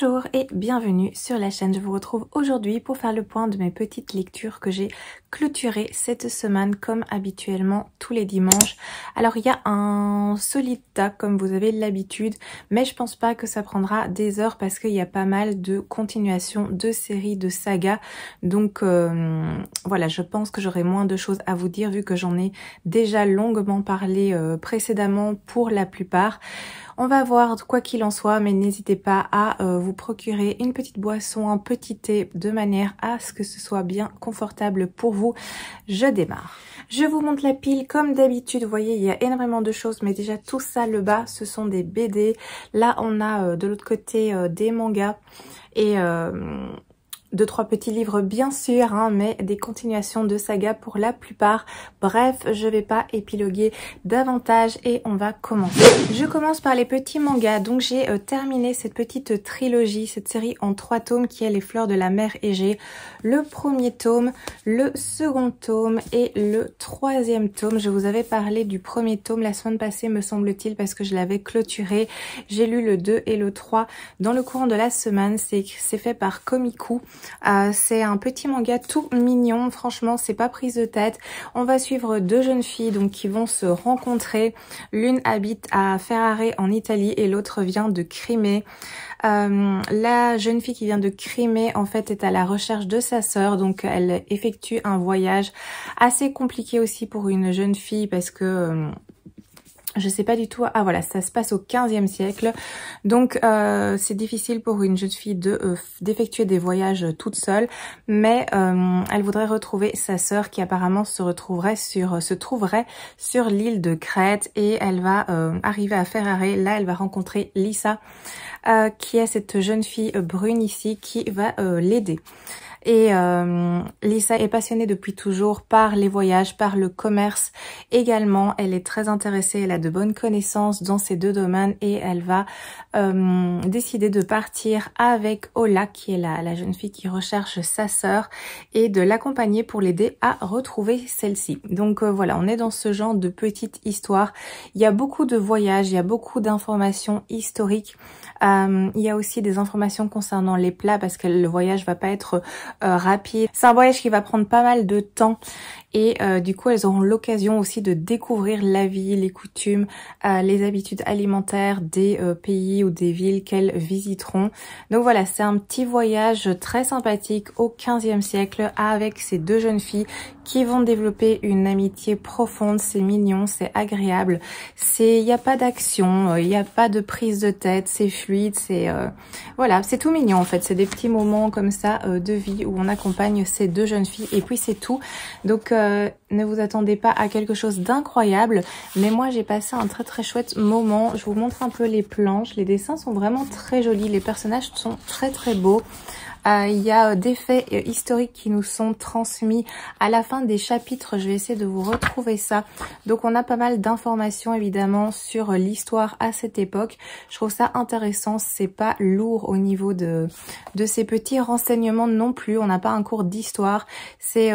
Bonjour et bienvenue sur la chaîne. Je vous retrouve aujourd'hui pour faire le point de mes petites lectures que j'ai clôturées cette semaine comme habituellement tous les dimanches. Alors il y a un solide tas comme vous avez l'habitude, mais je pense pas que ça prendra des heures parce qu'il y a pas mal de continuations de séries, de sagas. Donc voilà, je pense que j'aurai moins de choses à vous dire vu que j'en ai déjà longuement parlé précédemment pour la plupart. On va voir quoi qu'il en soit, mais n'hésitez pas à vous procurer une petite boisson, un petit thé, de manière à ce que ce soit bien confortable pour vous. Je démarre. Je vous montre la pile comme d'habitude. Vous voyez, il y a énormément de choses, mais déjà tout ça, le bas, ce sont des BD. Là, on a de l'autre côté des mangas et... deux, trois petits livres bien sûr, hein, mais des continuations de sagas pour la plupart. Bref, je vais pas épiloguer davantage et on va commencer. Je commence par les petits mangas. Donc j'ai terminé cette petite trilogie, cette série en 3 tomes qui est Les Fleurs de la Mer Égée. Le premier tome, le second tome et le troisième tome. Je vous avais parlé du premier tome la semaine passée me semble-t-il parce que je l'avais clôturé. J'ai lu le 2 et le 3 dans le courant de la semaine. C'est fait par Komiku. C'est un petit manga tout mignon, franchement c'est pas prise de tête. On va suivre deux jeunes filles donc qui vont se rencontrer. L'une habite à Ferrare en Italie et l'autre vient de Crimée. La jeune fille qui vient de Crimée en fait est à la recherche de sa sœur, donc elle effectue un voyage assez compliqué aussi pour une jeune fille parce que... je sais pas du tout. Ah voilà, ça se passe au 15e siècle. Donc c'est difficile pour une jeune fille d'effectuer des voyages toute seule, mais elle voudrait retrouver sa sœur qui apparemment se trouverait sur l'île de Crète et elle va arriver à Ferrare. Là, elle va rencontrer Lisa qui est cette jeune fille brune ici qui va l'aider. Et Lisa est passionnée depuis toujours par les voyages, par le commerce également. Elle est très intéressée, elle a de bonnes connaissances dans ces deux domaines et elle va décider de partir avec Ola, qui est la jeune fille qui recherche sa sœur, et de l'accompagner pour l'aider à retrouver celle-ci. Donc voilà, on est dans ce genre de petite histoire. Il y a beaucoup de voyages, il y a beaucoup d'informations historiques. Il y a aussi des informations concernant les plats parce que le voyage va pas être rapide. C'est un voyage qui va prendre pas mal de temps et du coup elles auront l'occasion aussi de découvrir la vie, les coutumes, les habitudes alimentaires des pays ou des villes qu'elles visiteront. Donc voilà, c'est un petit voyage très sympathique au 15e siècle avec ces deux jeunes filles qui vont développer une amitié profonde. C'est mignon, c'est agréable, il n'y a pas d'action, il n'y a pas de prise de tête, c'est fluide, voilà, c'est tout mignon en fait. C'est des petits moments comme ça de vie où on accompagne ces deux jeunes filles et puis c'est tout. Donc ne vous attendez pas à quelque chose d'incroyable, mais moi j'ai passé un très très chouette moment. Je vous montre un peu les planches, les dessins sont vraiment très jolis, les personnages sont très très beaux. Il y a des faits historiques qui nous sont transmis à la fin des chapitres. Je vais essayer de vous retrouver ça. Donc on a pas mal d'informations évidemment sur l'histoire à cette époque. Je trouve ça intéressant. C'est pas lourd au niveau de ces petits renseignements non plus. On n'a pas un cours d'histoire. C'est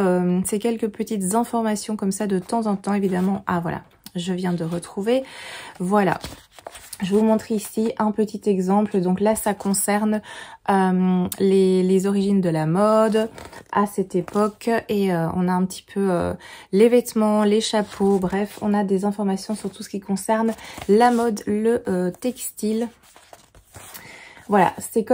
quelques petites informations comme ça de temps en temps évidemment. Ah voilà, je viens de retrouver. Voilà. Je vous montre ici un petit exemple. Donc là, ça concerne les origines de la mode à cette époque. Et on a un petit peu les vêtements, les chapeaux. Bref, on a des informations sur tout ce qui concerne la mode, le textile. Voilà, c'est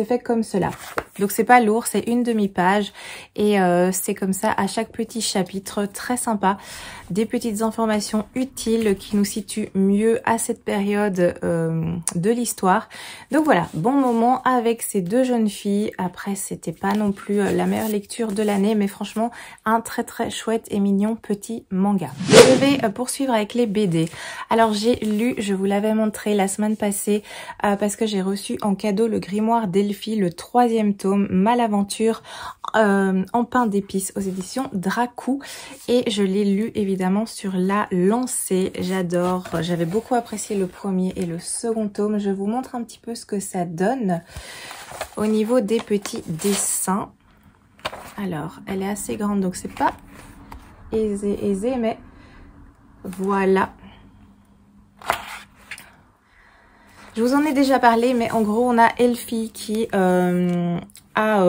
fait comme cela. Donc c'est pas lourd, c'est une demi-page et c'est comme ça à chaque petit chapitre, très sympa. Des petites informations utiles qui nous situent mieux à cette période de l'histoire. Donc voilà, bon moment avec ces deux jeunes filles. Après, c'était pas non plus la meilleure lecture de l'année, mais franchement, un très très chouette et mignon petit manga. Je vais poursuivre avec les BD. Alors j'ai lu, je vous l'avais montré la semaine passée parce que j'ai reçu en cadeau le grimoire d'Elphie, le 3e tome, Malaventure en pain d'épices aux éditions Dracou, et je l'ai lu évidemment sur la lancée. J'adore, j'avais beaucoup apprécié le premier et le second tome. Je vous montre un petit peu ce que ça donne au niveau des petits dessins. Alors elle est assez grande donc c'est pas aisé mais voilà. Je vous en ai déjà parlé, mais en gros, on a Elfie qui a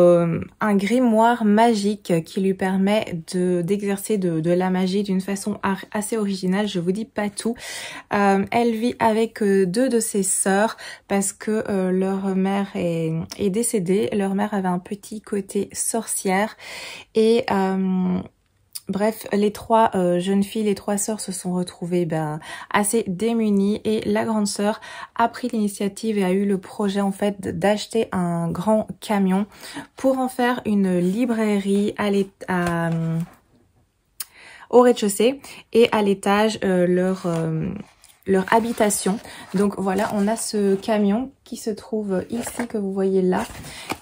un grimoire magique qui lui permet d'exercer de la magie d'une façon assez originale. Je vous dis pas tout. Elle vit avec deux de ses sœurs parce que leur mère est décédée. Leur mère avait un petit côté sorcière et bref, les trois jeunes filles, les trois sœurs se sont retrouvées assez démunies et la grande sœur a pris l'initiative et a eu le projet en fait d'acheter un grand camion pour en faire une librairie au rez-de-chaussée et à l'étage leur habitation. Donc voilà, on a ce camion qui se trouve ici que vous voyez là,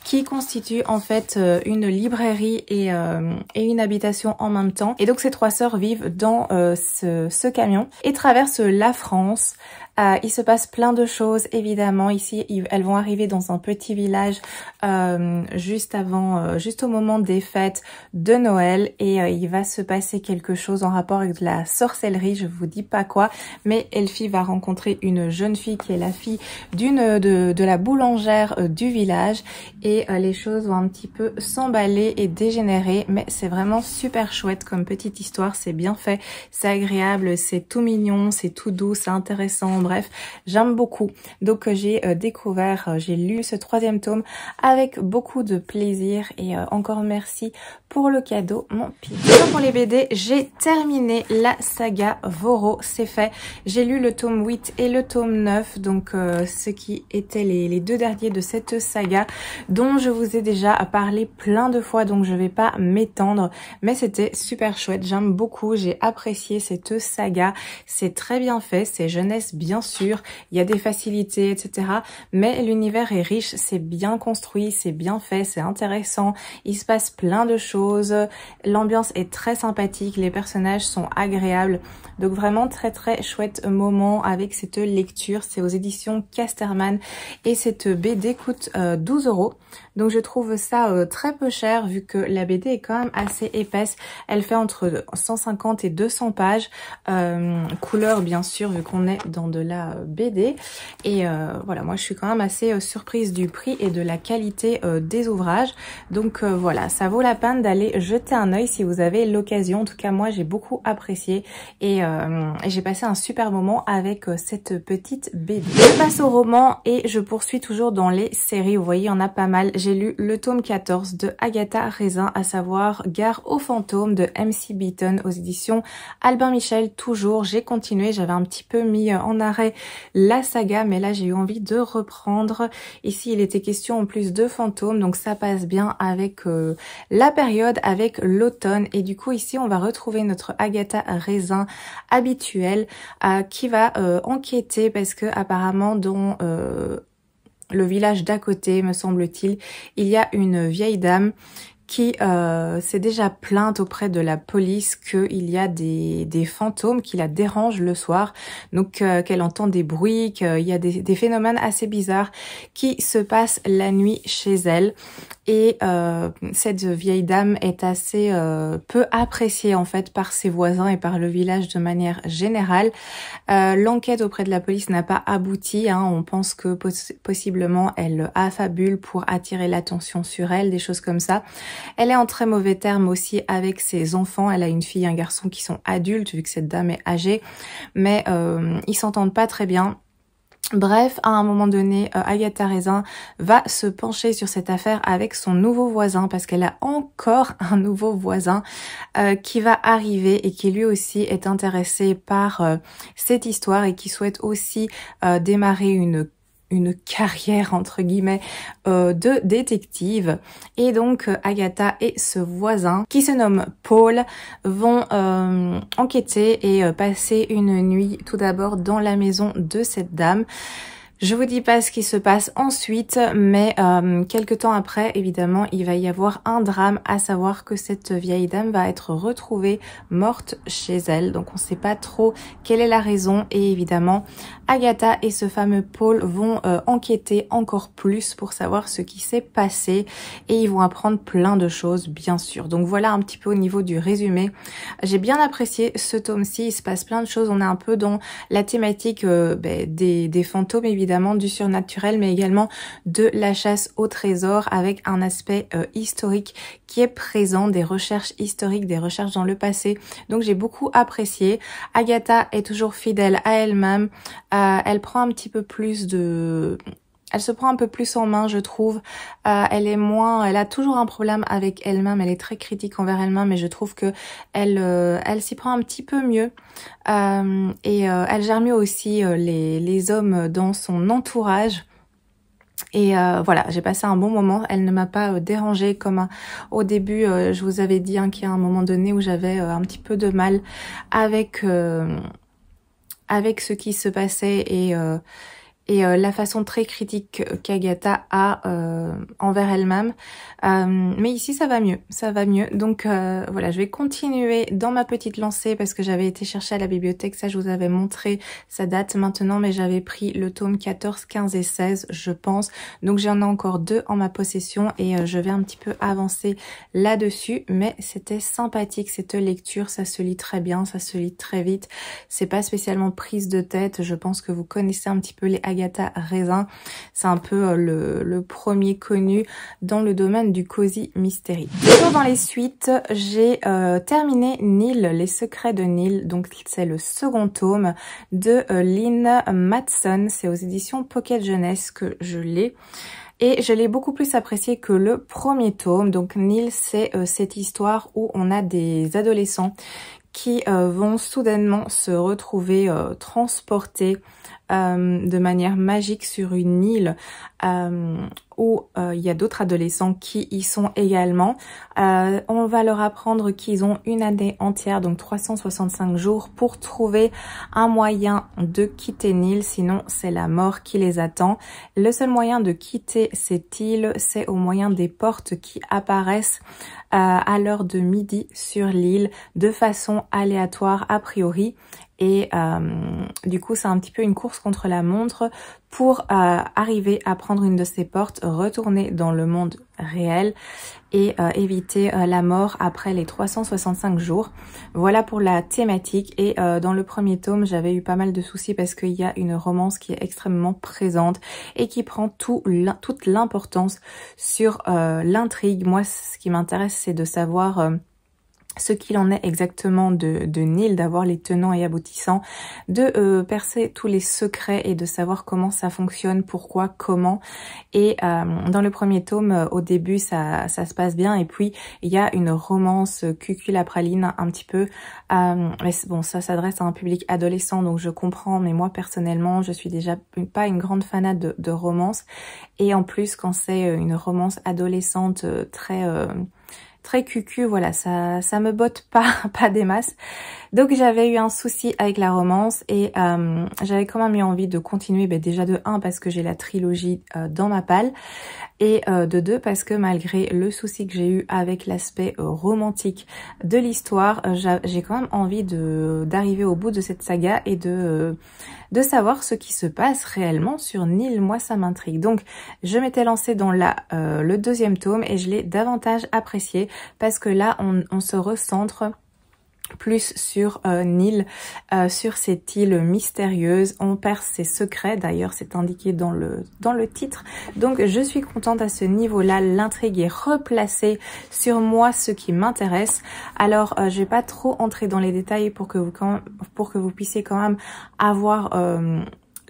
qui constitue en fait une librairie et une habitation en même temps. Et donc ces trois sœurs vivent dans ce camion et traversent la France. Il se passe plein de choses évidemment. Ici, elles vont arriver dans un petit village juste au moment des fêtes de Noël et il va se passer quelque chose en rapport avec de la sorcellerie. Je vous dis pas quoi, mais Elfie va rencontrer une jeune fille qui est la fille de la boulangère du village et les choses vont un petit peu s'emballer et dégénérer, mais c'est vraiment super chouette comme petite histoire. C'est bien fait, c'est agréable, c'est tout mignon, c'est tout doux, c'est intéressant. Bref, j'aime beaucoup. Donc j'ai j'ai lu ce 3e tome avec beaucoup de plaisir et encore merci pour le cadeau, mon pire. Pour les BD, j'ai terminé la saga Voro, c'est fait. J'ai lu le tome 8 et le tome 9, donc ce qui étaient les deux derniers de cette saga dont je vous ai déjà parlé plein de fois, donc je vais pas m'étendre, mais c'était super chouette, j'aime beaucoup, j'ai apprécié cette saga, c'est très bien fait, c'est jeunesse bien sûr, il y a des facilités, etc. Mais l'univers est riche, c'est bien construit, c'est bien fait, c'est intéressant, il se passe plein de choses, l'ambiance est très sympathique, les personnages sont agréables, donc vraiment très très chouette moment avec cette lecture. C'est aux éditions Casterman et cette BD coûte 12 €. Donc je trouve ça très peu cher vu que la BD est quand même assez épaisse. Elle fait entre 150 et 200 pages, couleur bien sûr vu qu'on est dans de la BD. Et voilà, moi je suis quand même assez surprise du prix et de la qualité des ouvrages. Donc voilà, ça vaut la peine d'aller jeter un œil si vous avez l'occasion. En tout cas moi j'ai beaucoup apprécié et j'ai passé un super moment avec cette petite BD. Je passe au roman et je poursuis toujours dans les séries. Vous voyez, il y en a pas mal. J'ai lu le tome 14 de Agatha Raisin, à savoir Gare aux fantômes de MC Beaton aux éditions Albin Michel. Toujours, j'ai continué, j'avais un petit peu mis en arrêt la saga, mais là j'ai eu envie de reprendre. Ici, il était question en plus de fantômes, donc ça passe bien avec la période, avec l'automne. Et du coup, ici, on va retrouver notre Agatha Raisin habituelle qui va enquêter parce que apparemment dans le village d'à côté, me semble-t-il, il y a une vieille dame qui s'est déjà plainte auprès de la police qu'il y a des fantômes qui la dérangent le soir, donc qu'elle entend des bruits, qu'il y a des phénomènes assez bizarres qui se passent la nuit chez elle. Et cette vieille dame est assez peu appréciée en fait par ses voisins et par le village de manière générale. L'enquête auprès de la police n'a pas abouti, hein. On pense que possiblement elle affabule pour attirer l'attention sur elle, des choses comme ça. Elle est en très mauvais termes aussi avec ses enfants. Elle a une fille et un garçon qui sont adultes vu que cette dame est âgée, mais ils s'entendent pas très bien. Bref, à un moment donné, Agatha Raisin va se pencher sur cette affaire avec son nouveau voisin parce qu'elle a encore un nouveau voisin qui va arriver et qui lui aussi est intéressé par cette histoire et qui souhaite aussi démarrer une carrière entre guillemets de détective. Et donc Agatha et ce voisin qui se nomme Paul vont enquêter et passer une nuit tout d'abord dans la maison de cette dame. Je vous dis pas ce qui se passe ensuite, mais quelques temps après, évidemment, il va y avoir un drame, à savoir que cette vieille dame va être retrouvée morte chez elle. Donc on sait pas trop quelle est la raison et évidemment, Agatha et ce fameux Paul vont enquêter encore plus pour savoir ce qui s'est passé et ils vont apprendre plein de choses, bien sûr. Donc voilà un petit peu au niveau du résumé. J'ai bien apprécié ce tome-ci, il se passe plein de choses. On est un peu dans la thématique des fantômes, évidemment, évidemment du surnaturel, mais également de la chasse au trésor avec un aspect historique qui est présent, des recherches historiques, des recherches dans le passé. Donc j'ai beaucoup apprécié. Agatha est toujours fidèle à elle-même. Elle prend un petit peu plus de... Elle se prend un peu plus en main, je trouve. Elle a toujours un problème avec elle-même. Elle est très critique envers elle-même, mais je trouve que elle s'y prend un petit peu mieux. Elle gère mieux aussi les hommes dans son entourage. Et voilà, j'ai passé un bon moment. Elle ne m'a pas dérangée comme au début. Je vous avais dit qu'il y a un moment donné où j'avais un petit peu de mal avec ce qui se passait et la façon très critique qu'Agatha a envers elle-même. Mais ici, ça va mieux. Donc voilà, je vais continuer dans ma petite lancée parce que j'avais été chercher à la bibliothèque, ça je vous avais montré, ça date maintenant, mais j'avais pris le tome 14, 15 et 16, je pense. Donc j'en ai encore 2 en ma possession et je vais un petit peu avancer là-dessus, mais c'était sympathique cette lecture, ça se lit très bien, ça se lit très vite. C'est pas spécialement prise de tête, je pense que vous connaissez un petit peu les Agatha Raisin, c'est un peu le premier connu dans le domaine du cozy mystery. Toujours dans les suites, j'ai terminé Neil, les secrets de Neil, donc c'est le second tome de Lynn Matson, c'est aux éditions Pocket Jeunesse que je l'ai. Et je l'ai beaucoup plus apprécié que le premier tome. Donc Neil, c'est cette histoire où on a des adolescents qui vont soudainement se retrouver transportés de manière magique sur une île où il y a d'autres adolescents qui y sont également. On va leur apprendre qu'ils ont une année entière, donc 365 jours, pour trouver un moyen de quitter Neil, sinon c'est la mort qui les attend. Le seul moyen de quitter cette île, c'est au moyen des portes qui apparaissent à l'heure de midi sur l'île, de façon aléatoire a priori. Et du coup, c'est un petit peu une course contre la montre pour arriver à prendre une de ces portes, retourner dans le monde réel et éviter la mort après les 365 jours. Voilà pour la thématique. Et dans le premier tome, j'avais eu pas mal de soucis parce qu'il y a une romance qui est extrêmement présente et qui prend toute l'importance sur l'intrigue. Moi, ce qui m'intéresse, c'est de savoir... ce qu'il en est exactement de Neil, d'avoir les tenants et aboutissants, de percer tous les secrets et de savoir comment ça fonctionne, pourquoi, comment. Et dans le premier tome, au début, ça se passe bien. Et puis, il y a une romance cucul-praline un petit peu. Mais bon, ça s'adresse à un public adolescent, donc je comprends. Mais moi, personnellement, je suis déjà pas une grande fanat de romance. Et en plus, quand c'est une romance adolescente très cucu, voilà, ça me botte pas des masses. Donc j'avais eu un souci avec la romance et j'avais quand même eu envie de continuer, déjà de 1 parce que j'ai la trilogie dans ma palle et de 2 parce que malgré le souci que j'ai eu avec l'aspect romantique de l'histoire, j'ai quand même envie d'arriver au bout de cette saga et de savoir ce qui se passe réellement sur Neil. Moi, ça m'intrigue. Donc, je m'étais lancée dans le deuxième tome et je l'ai davantage apprécié parce que là, on se recentre plus sur Neil, sur cette île mystérieuse. On perce ses secrets, d'ailleurs c'est indiqué dans le titre. Donc je suis contente à ce niveau-là, l'intrigue est replacée sur moi, ce qui m'intéresse. Alors je vais pas trop entrer dans les détails pour que vous puissiez quand même avoir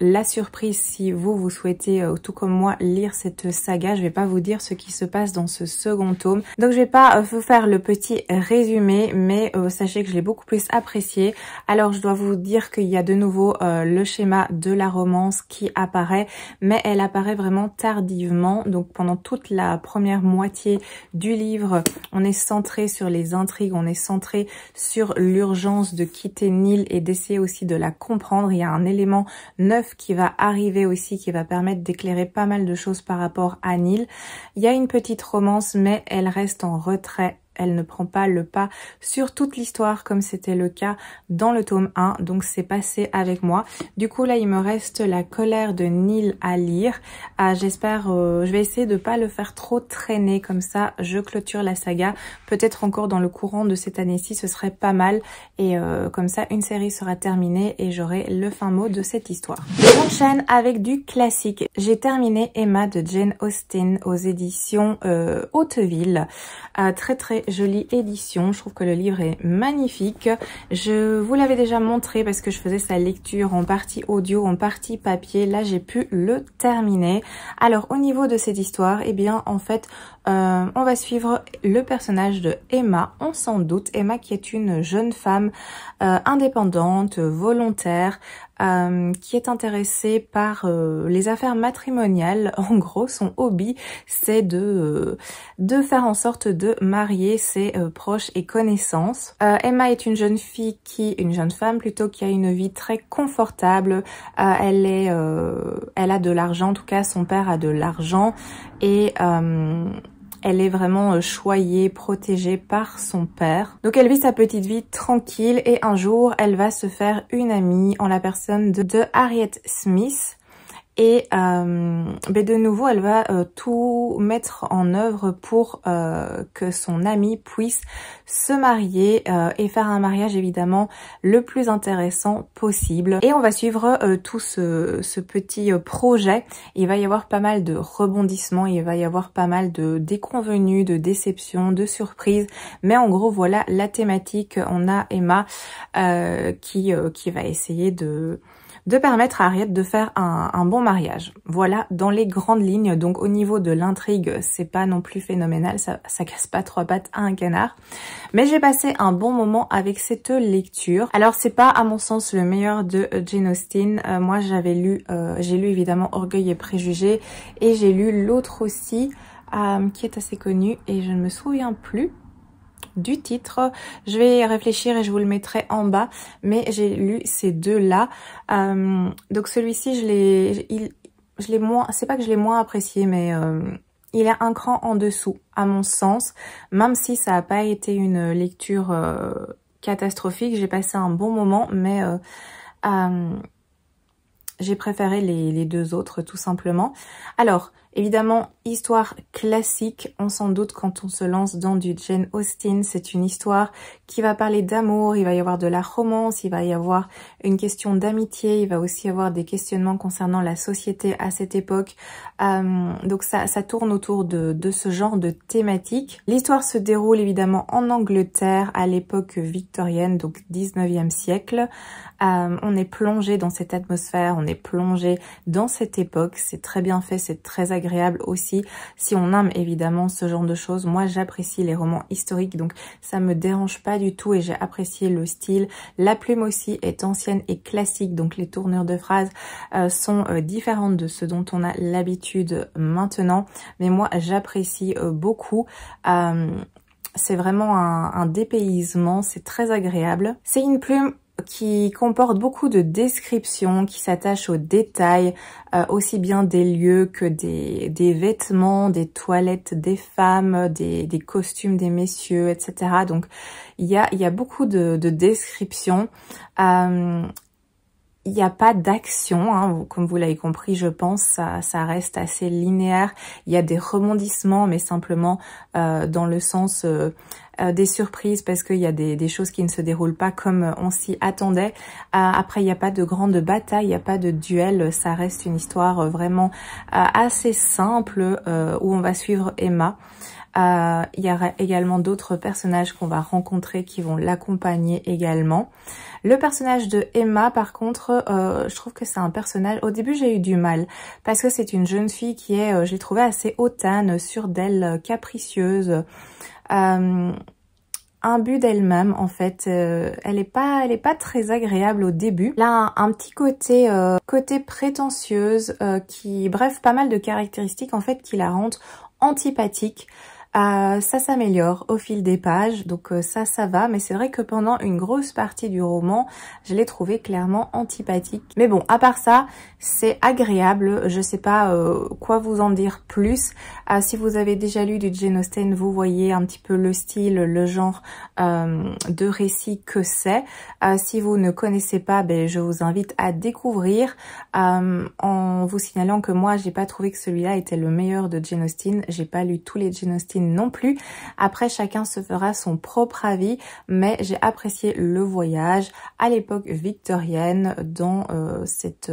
la surprise si vous souhaitez, tout comme moi, lire cette saga. Je vais pas vous dire ce qui se passe dans ce second tome. Donc je vais pas vous faire le petit résumé, mais sachez que je l'ai beaucoup plus apprécié. Alors je dois vous dire qu'il y a de nouveau le schéma de la romance qui apparaît, mais elle apparaît vraiment tardivement. Donc pendant toute la première moitié du livre, on est centré sur les intrigues, on est centré sur l'urgence de quitter Neil et d'essayer aussi de la comprendre. Il y a un élément neuf qui va arriver aussi, qui va permettre d'éclairer pas mal de choses par rapport à Neil. Il y a une petite romance, mais elle reste en retrait elle ne prend pas le pas sur toute l'histoire comme c'était le cas dans le tome 1, donc c'est passé avec moi. Du coup là il me reste La colère de Neil à lire. J'espère, je vais essayer de pas le faire trop traîner, comme ça je clôture la saga, peut-être encore dans le courant de cette année-ci, ce serait pas mal, et comme ça une série sera terminée et j'aurai le fin mot de cette histoire. J'enchaîne avec du classique. J'ai terminé Emma de Jane Austen aux éditions Hauteville. Très très jolie édition, je trouve que le livre est magnifique. Je vous l'avais déjà montré parce que je faisais sa lecture en partie audio, en partie papier. Là j'ai pu le terminer. Alors au niveau de cette histoire, eh bien en fait on va suivre le personnage de Emma, on s'en doute. Emma qui est une jeune femme indépendante, volontaire, qui est intéressée par les affaires matrimoniales. En gros, son hobby, c'est de faire en sorte de marier ses proches et connaissances. Emma est une jeune femme plutôt, qui a une vie très confortable. Elle a de l'argent, en tout cas, son père a de l'argent, et elle est vraiment choyée, protégée par son père. Donc elle vit sa petite vie tranquille, et un jour elle va se faire une amie en la personne de Harriet Smith. Et de nouveau, elle va tout mettre en œuvre pour que son amie puisse se marier et faire un mariage évidemment le plus intéressant possible. Et on va suivre tout ce petit projet. Il va y avoir pas mal de rebondissements, il va y avoir pas mal de déconvenues, de déceptions, de surprises. Mais en gros, voilà la thématique. On a Emma qui va essayer de permettre à Harriet de faire un bon mariage. Voilà dans les grandes lignes. Donc au niveau de l'intrigue, c'est pas non plus phénoménal, ça casse pas trois pattes à un canard. Mais j'ai passé un bon moment avec cette lecture. Alors c'est pas à mon sens le meilleur de Jane Austen. Moi j'ai lu évidemment Orgueil et Préjugés, et j'ai lu l'autre aussi qui est assez connu et je ne me souviens plus du titre. Je vais réfléchir et je vous le mettrai en bas, mais j'ai lu ces deux-là. Donc celui-ci, je l'ai moins, c'est pas que je l'ai moins apprécié, mais il est un cran en dessous, à mon sens, même si ça n'a pas été une lecture catastrophique. J'ai passé un bon moment, mais j'ai préféré les deux autres, tout simplement. Alors, évidemment, histoire classique, on s'en doute quand on se lance dans du Jane Austen. C'est une histoire qui va parler d'amour, il va y avoir de la romance, il va y avoir une question d'amitié, il va aussi y avoir des questionnements concernant la société à cette époque. Donc ça tourne autour de ce genre de thématique. L'histoire se déroule évidemment en Angleterre à l'époque victorienne, donc 19e siècle. On est plongé dans cette atmosphère, on est plongé dans cette époque. C'est très bien fait, c'est très agréable aussi. Si on aime évidemment ce genre de choses, moi j'apprécie les romans historiques, donc ça me dérange pas du tout et j'ai apprécié le style. La plume aussi est ancienne et classique, donc les tournures de phrases sont différentes de ce dont on a l'habitude maintenant. Mais moi j'apprécie beaucoup. C'est vraiment un dépaysement, c'est très agréable. C'est une plume qui comporte beaucoup de descriptions, qui s'attachent aux détails, aussi bien des lieux que des vêtements, des toilettes des femmes, des costumes des messieurs, etc. Donc il y a beaucoup de descriptions. Il n'y a pas d'action, hein, comme vous l'avez compris, je pense, ça reste assez linéaire. Il y a des rebondissements, mais simplement dans le sens des surprises, parce qu'il y a des choses qui ne se déroulent pas comme on s'y attendait. Après, il n'y a pas de grande bataille, il n'y a pas de duel, ça reste une histoire vraiment assez simple où on va suivre Emma. Il y aura également d'autres personnages qu'on va rencontrer qui vont l'accompagner également. Le personnage de Emma, par contre, je trouve que c'est un personnage... Au début, j'ai eu du mal parce que c'est une jeune fille qui est, je l'ai trouvée assez hautaine, sûre d'elle, capricieuse, imbue d'elle-même en fait. Elle est pas très agréable au début. Là, un petit côté prétentieuse, bref, pas mal de caractéristiques en fait qui la rendent antipathique. Ça s'améliore au fil des pages, donc ça va, mais c'est vrai que pendant une grosse partie du roman, je l'ai trouvé clairement antipathique. Mais bon, à part ça, c'est agréable, je sais pas quoi vous en dire plus. Si vous avez déjà lu du Jane Austen, vous voyez un petit peu le style, le genre de récit que c'est. Si vous ne connaissez pas, ben, je vous invite à découvrir, en vous signalant que moi, j'ai pas trouvé que celui-là était le meilleur de Jane Austen. J'ai pas lu tous les Jane Austen non plus. Après, chacun se fera son propre avis, mais j'ai apprécié le voyage à l'époque victorienne dans cette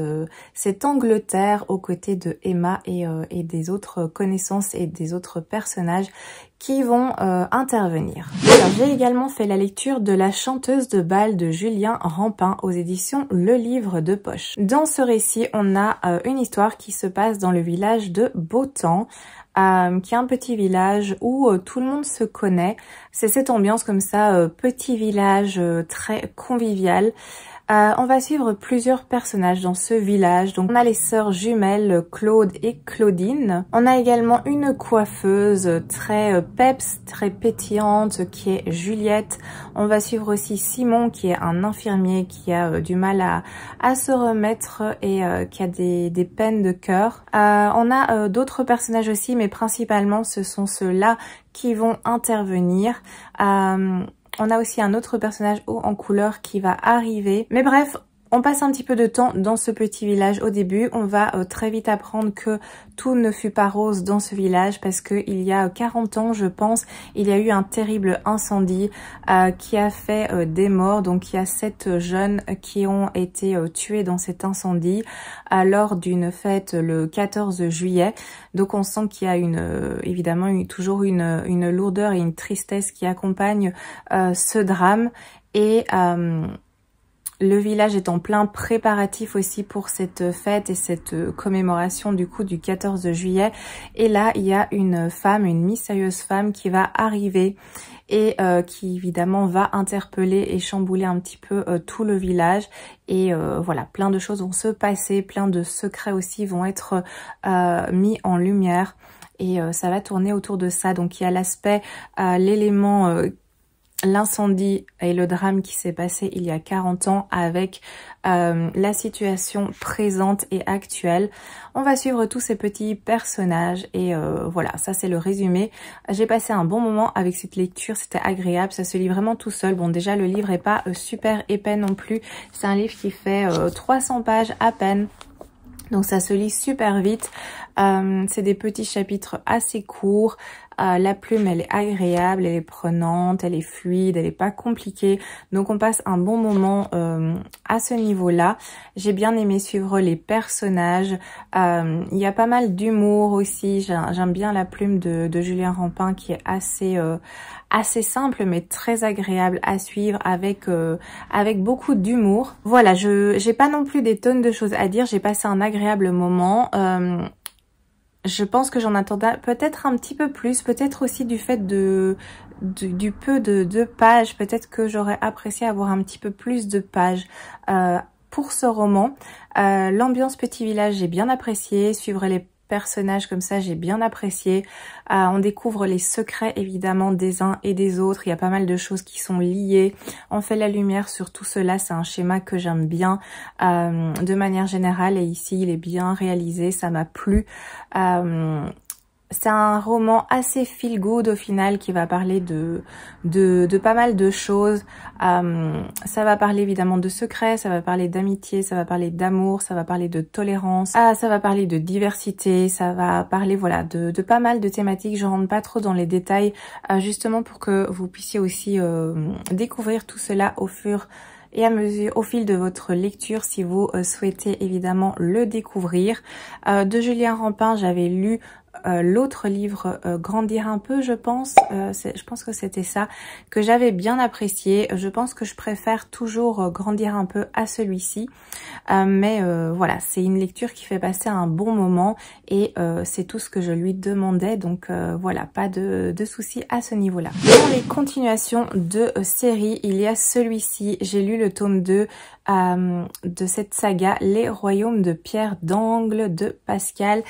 Angleterre aux côtés de Emma et des autres connaissances et des autres personnages qui vont intervenir. J'ai également fait la lecture de La chanteuse de bal de Julien Rampin aux éditions Le Livre de Poche. Dans ce récit, on a une histoire qui se passe dans le village de Beautemps, qui est un petit village où tout le monde se connaît. C'est cette ambiance comme ça, petit village très convivial. On va suivre plusieurs personnages dans ce village. Donc on a les sœurs jumelles Claude et Claudine. On a également une coiffeuse très peps, très pétillante qui est Juliette. On va suivre aussi Simon qui est un infirmier qui a du mal à se remettre et qui a des peines de cœur. On a d'autres personnages aussi, mais principalement ce sont ceux-là qui vont intervenir. On a aussi un autre personnage haut en couleur qui va arriver. Mais bref, on passe un petit peu de temps dans ce petit village au début. On va très vite apprendre que tout ne fut pas rose dans ce village parce que il y a 40 ans, je pense, il y a eu un terrible incendie qui a fait des morts. Donc il y a 7 jeunes qui ont été tués dans cet incendie lors d'une fête le 14 juillet. Donc on sent qu'il y a évidemment toujours une lourdeur et une tristesse qui accompagne ce drame. Et le village est en plein préparatif aussi pour cette fête et cette commémoration du coup du 14 juillet. Et là, il y a une mystérieuse femme qui va arriver et qui évidemment va interpeller et chambouler un petit peu tout le village. Et voilà, plein de choses vont se passer, plein de secrets aussi vont être mis en lumière. Et ça va tourner autour de ça. Donc il y a l'aspect, l'élément l'incendie et le drame qui s'est passé il y a 40 ans avec la situation présente et actuelle. On va suivre tous ces petits personnages et voilà, ça c'est le résumé. J'ai passé un bon moment avec cette lecture, c'était agréable, ça se lit vraiment tout seul. Bon, déjà le livre est pas super épais non plus, c'est un livre qui fait 300 pages à peine. Donc ça se lit super vite, c'est des petits chapitres assez courts, la plume elle est agréable, elle est prenante, elle est fluide, elle est pas compliquée. Donc on passe un bon moment à ce niveau-là. J'ai bien aimé suivre les personnages, il y a pas mal d'humour aussi, j'aime bien la plume de Julien Rampin qui est assez simple mais très agréable à suivre avec beaucoup d'humour. Voilà, j'ai pas non plus des tonnes de choses à dire, j'ai passé un agréable moment. Je pense que j'en attendais peut-être un petit peu plus, peut-être aussi du fait du peu de pages, peut-être que j'aurais apprécié avoir un petit peu plus de pages pour ce roman. L'ambiance petit village, j'ai bien apprécié, suivre les personnages comme ça, j'ai bien apprécié. On découvre les secrets évidemment des uns et des autres, il y a pas mal de choses qui sont liées. On fait la lumière sur tout cela, c'est un schéma que j'aime bien de manière générale et ici il est bien réalisé, ça m'a plu. C'est un roman assez feel good au final qui va parler de pas mal de choses. Ça va parler évidemment de secrets, ça va parler d'amitié, ça va parler d'amour, ça va parler de tolérance, ça va parler de diversité, ça va parler voilà de pas mal de thématiques. Je rentre pas trop dans les détails justement pour que vous puissiez aussi découvrir tout cela au fur et à mesure, au fil de votre lecture, si vous souhaitez évidemment le découvrir. De Julien Rampin, j'avais lu l'autre livre, Grandir un peu, je pense que c'était ça, que j'avais bien apprécié. Je pense que je préfère toujours Grandir un peu à celui-ci. Mais voilà, c'est une lecture qui fait passer un bon moment et c'est tout ce que je lui demandais. Donc voilà, pas de soucis à ce niveau-là. Dans les continuations de série, il y a celui-ci. J'ai lu le tome 2 de cette saga, Les Royaumes de Pierre d'Angle de Pascal,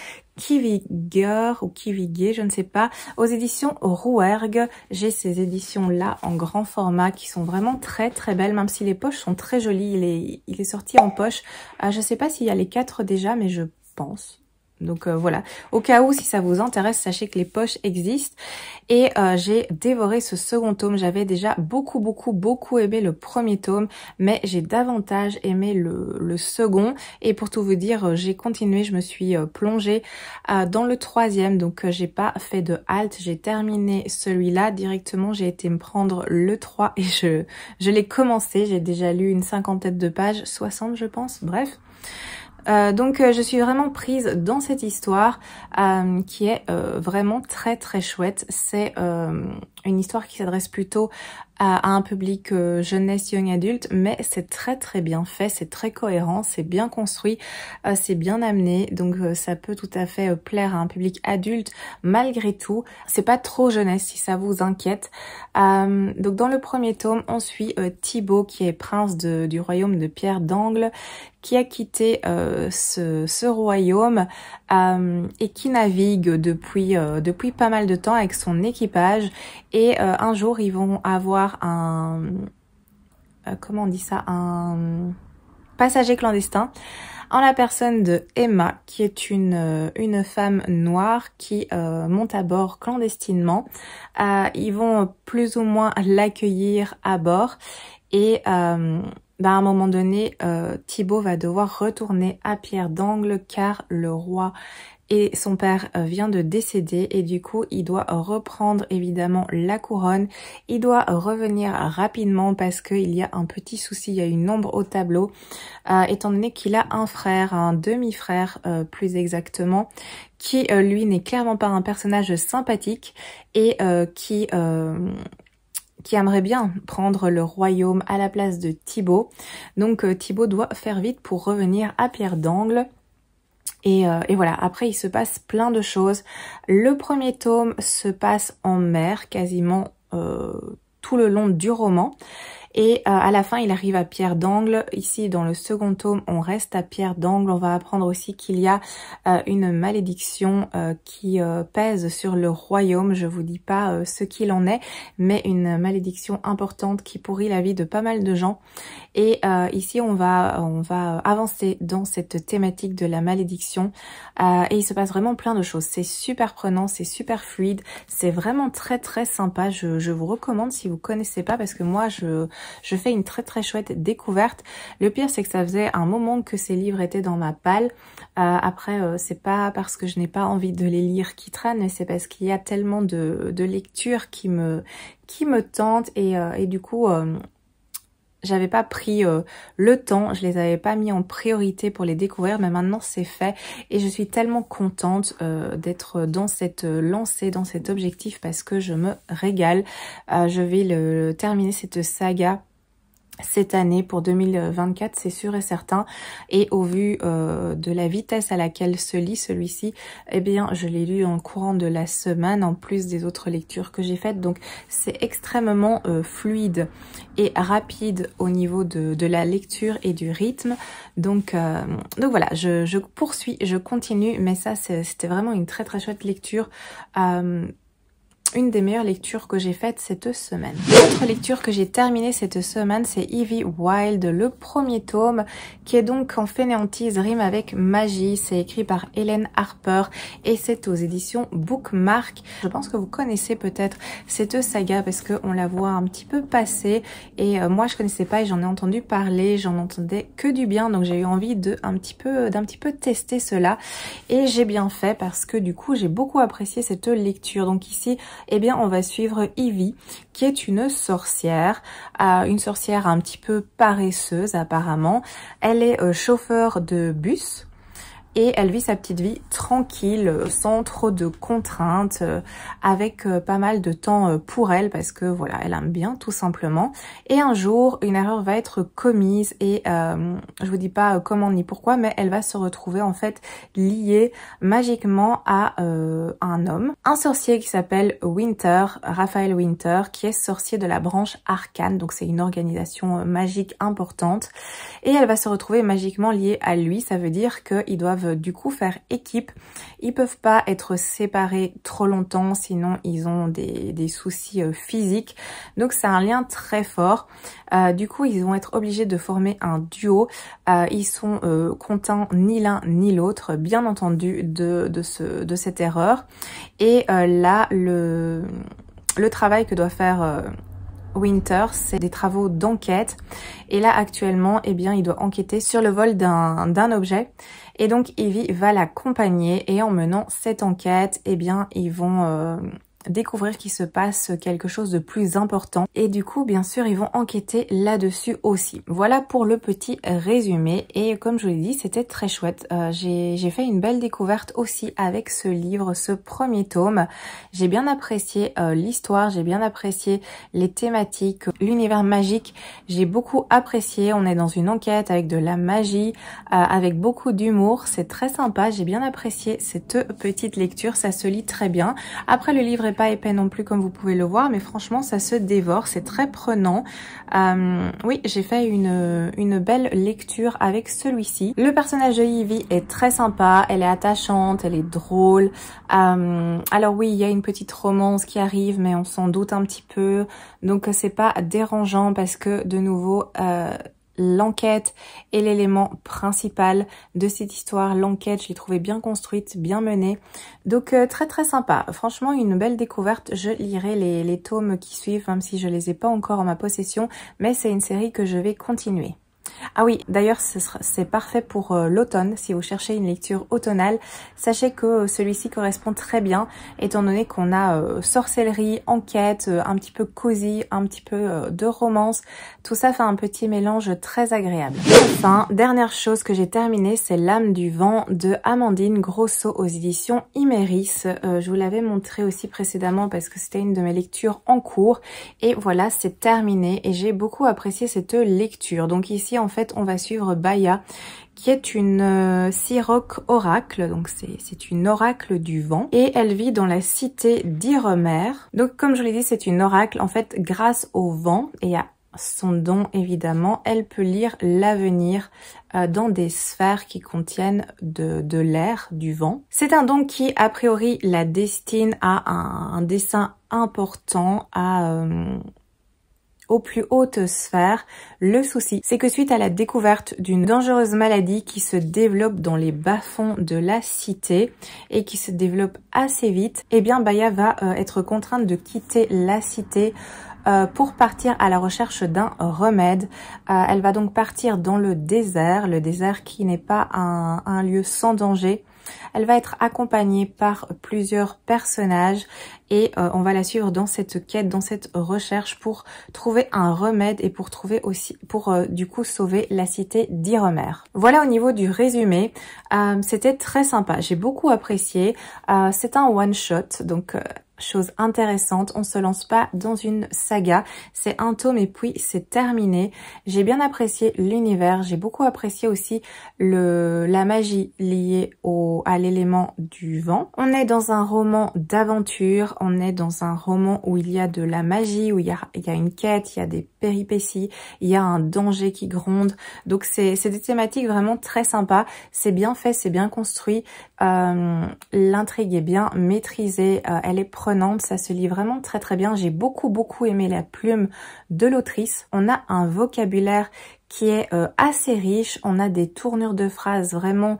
Kiwiger ou Kiwigé, je ne sais pas, aux éditions Rouergue. J'ai ces éditions-là en grand format qui sont vraiment très très belles, même si les poches sont très jolies. Il est sorti en poche. Je ne sais pas s'il y a les 4 déjà, mais je pense. Donc voilà, au cas où si ça vous intéresse, sachez que les poches existent. Et j'ai dévoré ce second tome. J'avais déjà beaucoup aimé le premier tome, mais j'ai davantage aimé le second. Et pour tout vous dire, j'ai continué, je me suis plongée dans le troisième, donc j'ai pas fait de halte. J'ai terminé celui-là directement, j'ai été me prendre le 3 et je l'ai commencé. J'ai déjà lu une 50aine de pages, 60 je pense, bref. Donc je suis vraiment prise dans cette histoire qui est vraiment très très chouette. C'est une histoire qui s'adresse plutôt à un public jeunesse, young adulte, mais c'est très très bien fait, c'est très cohérent, c'est bien construit, c'est bien amené, donc ça peut tout à fait plaire à un public adulte malgré tout. C'est pas trop jeunesse si ça vous inquiète. Donc dans le premier tome, on suit Thibaut qui est prince du royaume de Pierre d'Angle, qui a quitté ce royaume et qui navigue depuis pas mal de temps avec son équipage. Et un jour, ils vont avoir comment on dit ça, un passager clandestin en la personne de Emma, qui est une femme noire qui monte à bord clandestinement. Ils vont plus ou moins l'accueillir à bord et à un moment donné, Thibaut va devoir retourner à Pierre d'Angle car le roi et son père vient de décéder et du coup il doit reprendre évidemment la couronne. Il doit revenir rapidement parce qu'il y a un petit souci, il y a une ombre au tableau, étant donné qu'il a un frère, un demi-frère plus exactement, qui lui n'est clairement pas un personnage sympathique et qui aimerait bien prendre le royaume à la place de Thibaut. Donc Thibaut doit faire vite pour revenir à Pierre d'Angle. Et voilà, après il se passe plein de choses. Le premier tome se passe en mer quasiment tout le long du roman. Et à la fin, il arrive à Pierre d'Angle. Ici, dans le second tome, on reste à Pierre d'Angle. On va apprendre aussi qu'il y a une malédiction qui pèse sur le royaume. Je vous dis pas ce qu'il en est, mais une malédiction importante qui pourrit la vie de pas mal de gens. Et ici, on va avancer dans cette thématique de la malédiction. Et il se passe vraiment plein de choses. C'est super prenant, c'est super fluide. C'est vraiment très très sympa. Je vous recommande si vous connaissez pas, parce que moi, je fais une très très chouette découverte. Le pire, c'est que ça faisait un moment que ces livres étaient dans ma palle. Après, c'est pas parce que je n'ai pas envie de les lire qui traînent, mais c'est parce qu'il y a tellement de lectures qui me tentent et du coup... j'avais pas pris le temps, je les avais pas mis en priorité pour les découvrir, mais maintenant c'est fait et je suis tellement contente d'être dans cette lancée, dans cet objectif parce que je me régale. Je vais terminer cette saga cette année pour 2024, c'est sûr et certain. Et au vu de la vitesse à laquelle se lit celui-ci, eh bien, je l'ai lu en courant de la semaine, en plus des autres lectures que j'ai faites. Donc, c'est extrêmement fluide et rapide au niveau de la lecture et du rythme. Donc voilà, je poursuis, je continue. Mais ça, c'était vraiment une très très chouette lecture. Une des meilleures lectures que j'ai faites cette semaine. L'autre lecture que j'ai terminée cette semaine, c'est Evie Wilde, le premier tome, qui est donc en fainéantise rime avec magie. C'est écrit par Hélène Harper et c'est aux éditions Bookmark. Je pense que vous connaissez peut-être cette saga parce qu'on la voit un petit peu passer et moi je connaissais pas et j'en ai entendu parler, j'en entendais que du bien, donc j'ai eu envie d'un petit peu tester cela et j'ai bien fait parce que du coup j'ai beaucoup apprécié cette lecture. Donc ici, eh bien, on va suivre Evie, qui est une sorcière un petit peu paresseuse apparemment. Elle est chauffeur de bus. Et elle vit sa petite vie tranquille, sans trop de contraintes, avec pas mal de temps pour elle, parce que voilà, elle aime bien tout simplement. Et un jour, une erreur va être commise et je vous dis pas comment ni pourquoi, mais elle va se retrouver en fait liée magiquement à un homme, un sorcier qui s'appelle Winter, Raphaël Winter, qui est sorcier de la branche arcane, donc c'est une organisation magique importante. Et elle va se retrouver magiquement liée à lui, ça veut dire qu'ils doivent doivent du coup faire équipe. Ils peuvent pas être séparés trop longtemps, sinon ils ont des soucis physiques. Donc c'est un lien très fort. Du coup, ils vont être obligés de former un duo. Ils sont contents ni l'un ni l'autre, bien entendu, de cette erreur. Et là, le travail que doit faire Winter, c'est des travaux d'enquête. Et là, actuellement, eh bien, il doit enquêter sur le vol d'un objet. Et donc, Evie va l'accompagner. Et en menant cette enquête, eh bien, ils vont découvrir qu'il se passe quelque chose de plus important. Et du coup, bien sûr, ils vont enquêter là-dessus aussi. Voilà pour le petit résumé. Et comme je vous l'ai dit, c'était très chouette. J'ai fait une belle découverte aussi avec ce livre, ce premier tome. J'ai bien apprécié l'histoire, j'ai bien apprécié les thématiques, l'univers magique. J'ai beaucoup apprécié. On est dans une enquête avec de la magie, avec beaucoup d'humour. C'est très sympa. J'ai bien apprécié cette petite lecture. Ça se lit très bien. Après, le livre est pas épais non plus comme vous pouvez le voir, mais franchement ça se dévore, c'est très prenant. Oui, j'ai fait une belle lecture avec celui-ci. Le personnage de Evie est très sympa, elle est attachante, elle est drôle. Alors oui, il y a une petite romance qui arrive, mais on s'en doute un petit peu, donc c'est pas dérangeant parce que de nouveau l'enquête est l'élément principal de cette histoire. L'enquête, je l'ai trouvée bien construite, bien menée. Donc très très sympa. Franchement, une belle découverte. Je lirai les tomes qui suivent, même si je les ai pas encore en ma possession. Mais c'est une série que je vais continuer. Ah oui, d'ailleurs c'est parfait pour l'automne, si vous cherchez une lecture automnale. Sachez que celui-ci correspond très bien, étant donné qu'on a sorcellerie, enquête, un petit peu cosy, un petit peu de romance. Tout ça fait un petit mélange très agréable. Et enfin, dernière chose que j'ai terminée, c'est L'âme du vent de Amandine Grosso aux éditions Iméris. Je vous l'avais montré aussi précédemment parce que c'était une de mes lectures en cours. Et voilà, c'est terminé et j'ai beaucoup apprécié cette lecture. Donc ici, en fait, on va suivre Baya, qui est une Siroc oracle, donc c'est une oracle du vent, et elle vit dans la cité d'Iremer. Donc comme je l'ai dit, c'est une oracle, en fait, grâce au vent, et à son don évidemment, elle peut lire l'avenir dans des sphères qui contiennent de l'air, du vent. C'est un don qui, a priori, la destine à un dessein important, aux plus hautes sphères. Le souci, c'est que suite à la découverte d'une dangereuse maladie qui se développe dans les bas-fonds de la cité et qui se développe assez vite, eh bien Baya va être contrainte de quitter la cité pour partir à la recherche d'un remède. Elle va donc partir dans le désert qui n'est pas un lieu sans danger. Elle va être accompagnée par plusieurs personnages et on va la suivre dans cette quête, dans cette recherche pour trouver un remède et pour trouver aussi, pour du coup sauver la cité d'Iremer. Voilà au niveau du résumé. C'était très sympa, j'ai beaucoup apprécié. C'est un one shot, donc chose intéressante, on se lance pas dans une saga, c'est un tome et puis c'est terminé. J'ai bien apprécié l'univers, j'ai beaucoup apprécié aussi la magie liée à l'élément du vent. On est dans un roman d'aventure, on est dans un roman où il y a de la magie, où il y a une quête, il y a des péripéties, il y a un danger qui gronde. Donc c'est des thématiques vraiment très sympas, c'est bien fait, c'est bien construit, l'intrigue est bien maîtrisée, elle est prenante, ça se lit vraiment très très bien. J'ai beaucoup aimé la plume de l'autrice. On a un vocabulaire qui est assez riche, on a des tournures de phrases vraiment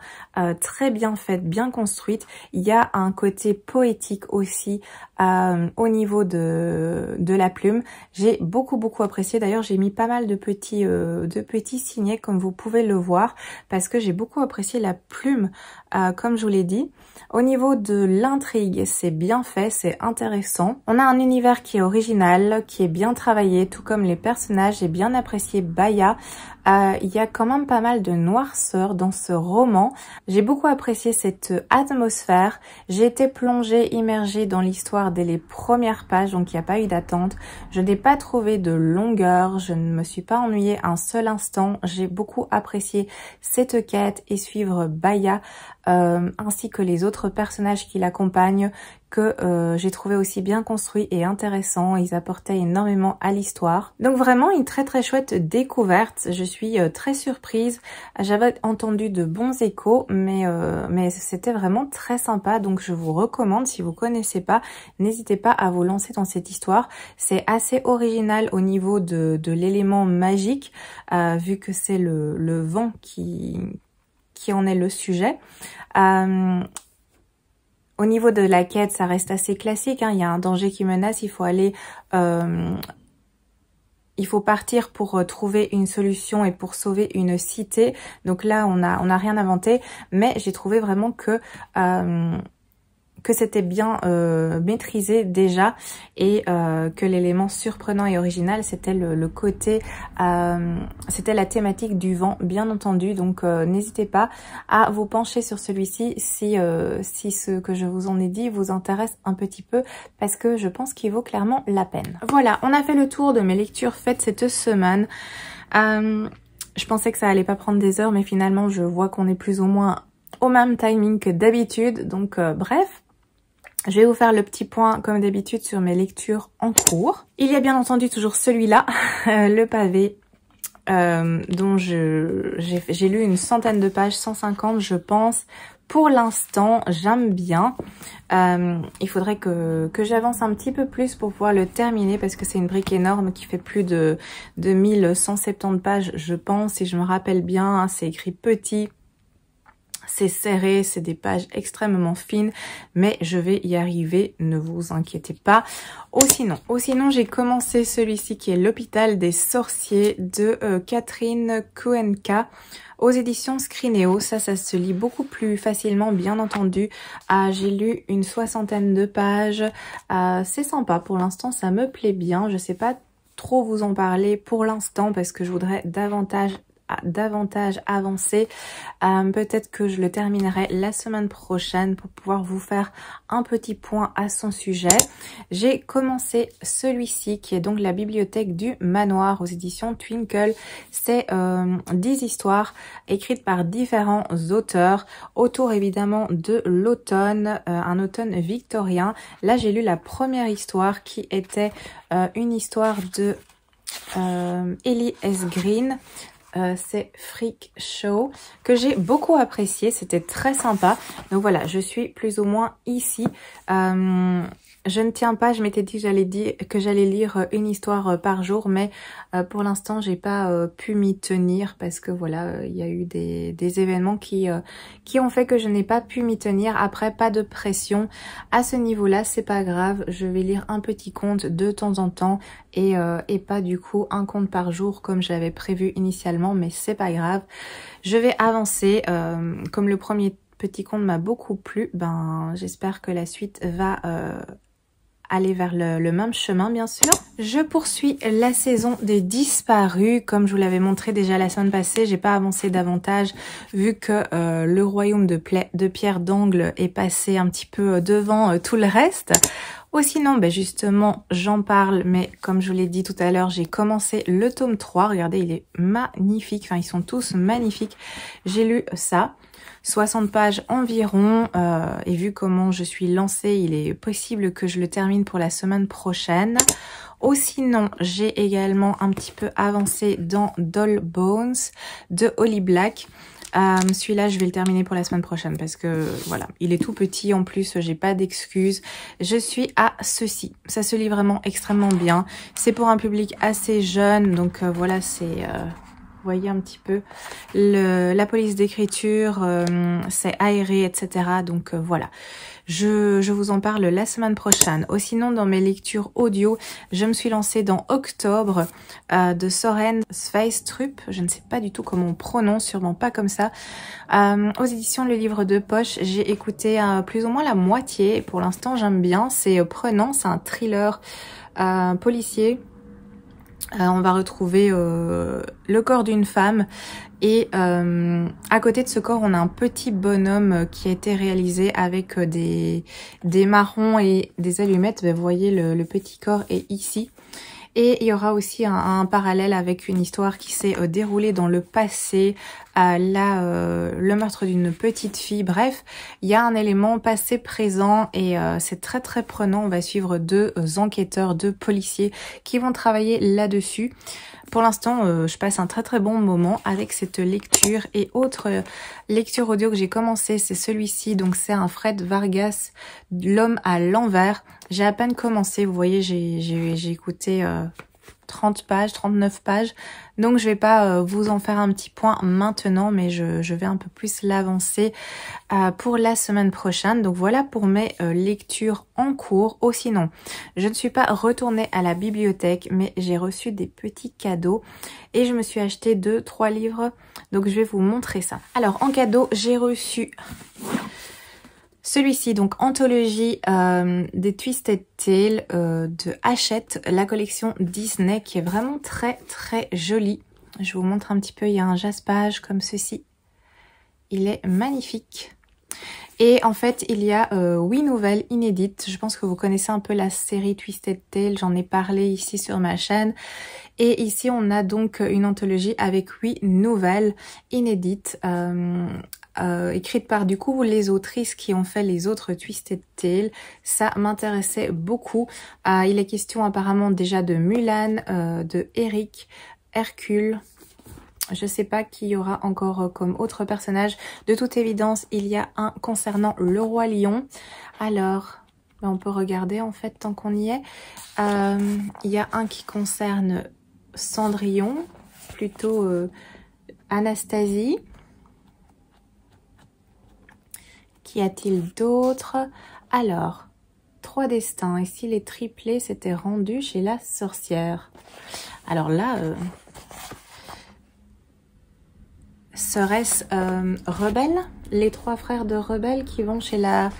très bien faites, bien construites. Il y a un côté poétique aussi au niveau de la plume. J'ai beaucoup apprécié. D'ailleurs, j'ai mis pas mal de petits signets comme vous pouvez le voir parce que j'ai beaucoup apprécié la plume comme je vous l'ai dit. Au niveau de l'intrigue, c'est bien fait, c'est intéressant. On a un univers qui est original, qui est bien travaillé, tout comme les personnages. J'ai bien apprécié Baya. Il y a quand même pas mal de noirceur dans ce roman. J'ai beaucoup apprécié cette atmosphère. J'ai été plongée, immergée dans l'histoire dès les premières pages, donc il n'y a pas eu d'attente. Je n'ai pas trouvé de longueur, je ne me suis pas ennuyée un seul instant. J'ai beaucoup apprécié cette quête et suivre Baya, ainsi que les autres personnages qui l'accompagnent, que j'ai trouvé aussi bien construit et intéressant. Ils apportaient énormément à l'histoire. Donc vraiment une très chouette découverte. Je suis très surprise. J'avais entendu de bons échos, mais c'était vraiment très sympa. Donc je vous recommande, si vous connaissez pas, n'hésitez pas à vous lancer dans cette histoire. C'est assez original au niveau de l'élément magique, vu que c'est le vent qui en est le sujet. Au niveau de la quête, ça reste assez classique, hein. Il y a un danger qui menace, il faut aller... il faut partir pour trouver une solution et pour sauver une cité. Donc là, on a rien inventé, mais j'ai trouvé vraiment que c'était bien maîtrisé déjà et que l'élément surprenant et original, c'était le côté, c'était la thématique du vent, bien entendu. Donc n'hésitez pas à vous pencher sur celui-ci si ce que je vous en ai dit vous intéresse un petit peu, parce que je pense qu'il vaut clairement la peine. Voilà, on a fait le tour de mes lectures faites cette semaine. Je pensais que ça allait pas prendre des heures, mais finalement je vois qu'on est plus ou moins au même timing que d'habitude. Donc bref. Je vais vous faire le petit point comme d'habitude sur mes lectures en cours. Il y a bien entendu toujours celui-là, le pavé, dont j'ai lu une centaine de pages, 150 je pense. Pour l'instant, j'aime bien. Il faudrait que j'avance un petit peu plus pour pouvoir le terminer, parce que c'est une brique énorme qui fait plus de 1170 pages, je pense, si je me rappelle bien. Hein, c'est écrit petit. C'est serré, c'est des pages extrêmement fines, mais je vais y arriver, ne vous inquiétez pas. Sinon, j'ai commencé celui-ci qui est L'Hôpital des Sorciers de Catherine Kuenka aux éditions Scrinéo. Ça se lit beaucoup plus facilement, bien entendu. J'ai lu une 60aine de pages. C'est sympa pour l'instant, ça me plaît bien. Je sais pas trop vous en parler pour l'instant parce que je voudrais davantage avancé. Peut-être que je le terminerai la semaine prochaine pour pouvoir vous faire un petit point à son sujet. J'ai commencé celui-ci qui est donc La Bibliothèque du Manoir aux éditions Twinkle. C'est 10 histoires écrites par différents auteurs autour évidemment de l'automne, un automne victorien. Là j'ai lu la première histoire qui était une histoire de Ellie S. Green. C'est Freak Show, que j'ai beaucoup apprécié, c'était très sympa. Donc voilà, je suis plus ou moins ici. Je ne tiens pas, je m'étais dit que j'allais lire une histoire par jour, mais pour l'instant j'ai pas pu m'y tenir parce que voilà, il y a eu des événements qui ont fait que je n'ai pas pu m'y tenir. Après, pas de pression à ce niveau-là, c'est pas grave, je vais lire un petit conte de temps en temps et pas du coup un conte par jour comme j'avais prévu initialement, mais c'est pas grave. Je vais avancer, comme le premier petit conte m'a beaucoup plu, ben j'espère que la suite va aller vers le même chemin, bien sûr. Je poursuis la saison des disparus. Comme je vous l'avais montré déjà la semaine passée, j'ai pas avancé davantage vu que le royaume de Pierre d'Angle est passé un petit peu devant tout le reste. Sinon, ben justement, j'en parle, mais comme je vous l'ai dit tout à l'heure, j'ai commencé le tome 3. Regardez, il est magnifique. Enfin, ils sont tous magnifiques. J'ai lu ça. 60 pages environ, et vu comment je suis lancée, il est possible que je le termine pour la semaine prochaine. Sinon, j'ai également un petit peu avancé dans Doll Bones de Holly Black. Celui-là, je vais le terminer pour la semaine prochaine parce que voilà, il est tout petit en plus, j'ai pas d'excuses. Je suis à ceci. Ça se lit vraiment extrêmement bien. C'est pour un public assez jeune, donc voilà, c'est... Vous voyez un petit peu la police d'écriture, c'est aéré, etc. Donc voilà, je vous en parle la semaine prochaine. Sinon, dans mes lectures audio, je me suis lancée dans Octobre de Soren Sveistrup. Je ne sais pas du tout comment on prononce, sûrement pas comme ça. Aux éditions Le Livre de Poche, j'ai écouté plus ou moins la moitié. Pour l'instant, j'aime bien. C'est prenant, c'est un thriller policier. On va retrouver le corps d'une femme et à côté de ce corps, on a un petit bonhomme qui a été réalisé avec des marrons et des allumettes. Vous voyez, le petit corps est ici. Et il y aura aussi un parallèle avec une histoire qui s'est déroulée dans le passé le meurtre d'une petite fille. Bref, il y a un élément passé présent et c'est très très prenant. On va suivre deux enquêteurs, deux policiers qui vont travailler là-dessus. Pour l'instant, je passe un très très bon moment avec cette lecture. Et autre lecture audio que j'ai commencé, c'est celui-ci. Donc c'est un Fred Vargas, L'homme à l'envers. J'ai à peine commencé, vous voyez, j'ai écouté 30 pages, 39 pages. Donc je vais pas vous en faire un petit point maintenant, mais je vais un peu plus l'avancer pour la semaine prochaine. Donc voilà pour mes lectures en cours. Oh sinon, je ne suis pas retournée à la bibliothèque, mais j'ai reçu des petits cadeaux et je me suis acheté 2-3 livres. Donc je vais vous montrer ça. Alors en cadeau, j'ai reçu celui-ci, donc anthologie des Twisted Tales de Hachette, la collection Disney qui est vraiment très très jolie. Je vous montre un petit peu, il y a un jaspage comme ceci. Il est magnifique. Et en fait, il y a 8 nouvelles inédites. Je pense que vous connaissez un peu la série Twisted Tales, j'en ai parlé ici sur ma chaîne. Et ici, on a donc une anthologie avec 8 nouvelles inédites. Écrite par du coup les autrices qui ont fait les autres Twisted Tales. Ça m'intéressait beaucoup. Il est question apparemment déjà de Mulan, de Eric, Hercule. Je sais pas qui y aura encore comme autre personnage. De toute évidence, il y a un concernant le roi lion. Alors, on peut regarder en fait tant qu'on y est. Il y a un qui concerne Cendrillon, plutôt Anastasie. Qu'y a-t-il d'autre? Alors, 3 destins. Et si les triplés s'étaient rendus chez la sorcière? Alors là, serait-ce Rebelle? Les 3 frères de Rebelle qui vont chez la